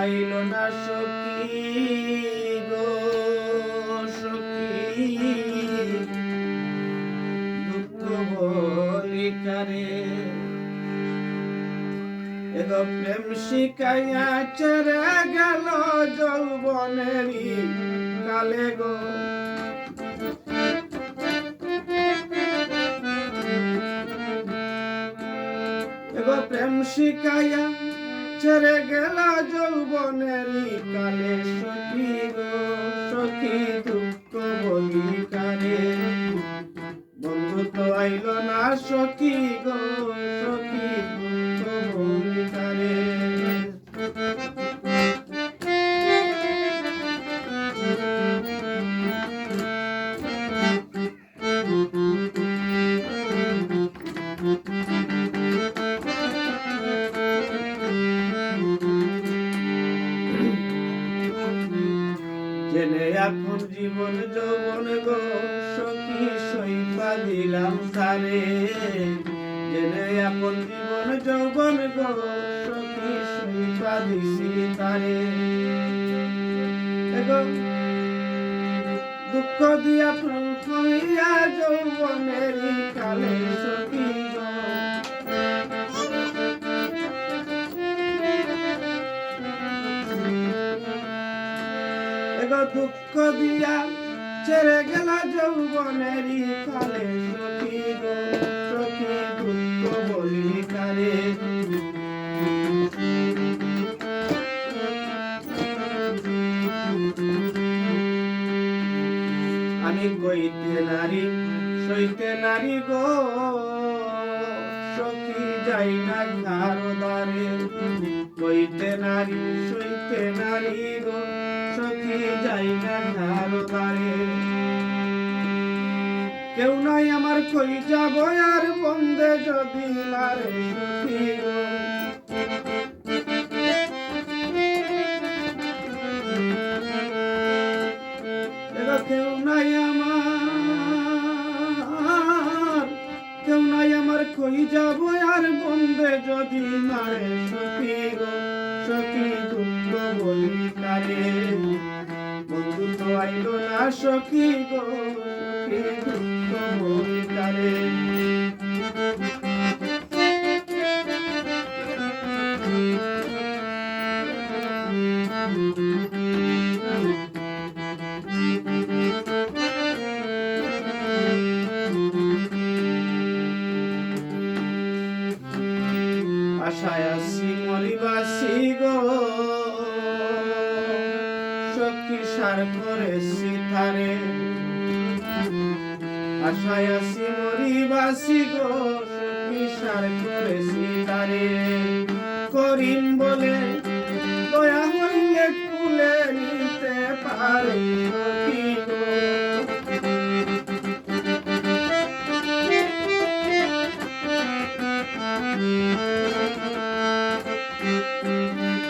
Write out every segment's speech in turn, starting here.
আইল না সখী গো সখী, দুঃখ বলি কারে। এগো প্রেম শিখাইয়া ছেড়ে গেল যৌবনেরই কালে গো। এগো প্রেম শিখাইয়া ছেড়ে গেল যৌবনেরই কালে সখী গো সখী, দুঃখ বলি কারে। বন্ধু তো আইল না সখী গো সখী, দুঃখ বলি কারে। জেনে এখন জীবন যৌবন গো সখী সইপা দিলাম তারে। জেনে এখন জীবন যৌবন গো সখী সইপা দিছি তারে। এগো দুঃখ দিয়া প্রাণ হইয়া যৌবনেরই কালে সখী গো। এগো দুঃখ দিয়া ছেড়ে গেল যৌবনেরই কালে সখী গো সখী, দুঃখ বলি কারে। আমি কইতে নারী সইতে নারী গো সখী, যাই না কারো দ্বারে। কইতে নারী সইতে নারী গো সখী, যাই না কারো দ্বারে। কেউ নাই আমার কই যাব আর বন্দে যদি মারে সখী গো। কেউ নাই আমার, কেউ নাই আমার কই যাব আর বন্দে যদি মারে সখী গো সখী, দুঃখ বলি কারে। বন্ধু তো আইল না সখী গো সখী, দুঃখ বলি কারে। আশায় আছি মরিবাসি গো সখী, সার করেছি তারে। আশায় আছি মরিবাসি গো সখী, সার করেছি তারে। করিম বলে দয়া হইলে কুলে নিতে পারে সখী গো।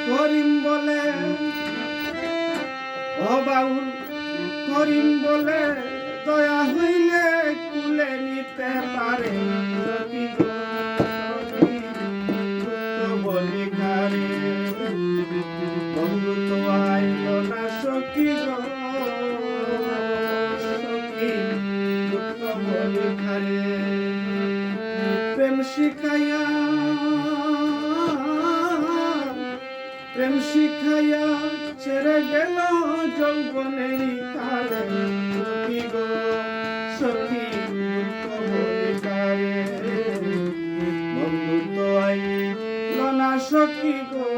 করিম বলে ও বাউল, করিম বলে দয়া হইলে কুলে নিতে পারে সখী গো সখী, দুঃখ বলি কারে। বন্ধু তো আইল না সখী গো সখী, দুঃখ বলি কারে। প্রেম শিখাইয়া প্রেম শিখাইয়া ছেড়ে গেল যৌবনেরই কালে সখী গো সখী, দুঃখ বলি কারে। বন্ধু তো আইল না সখী গো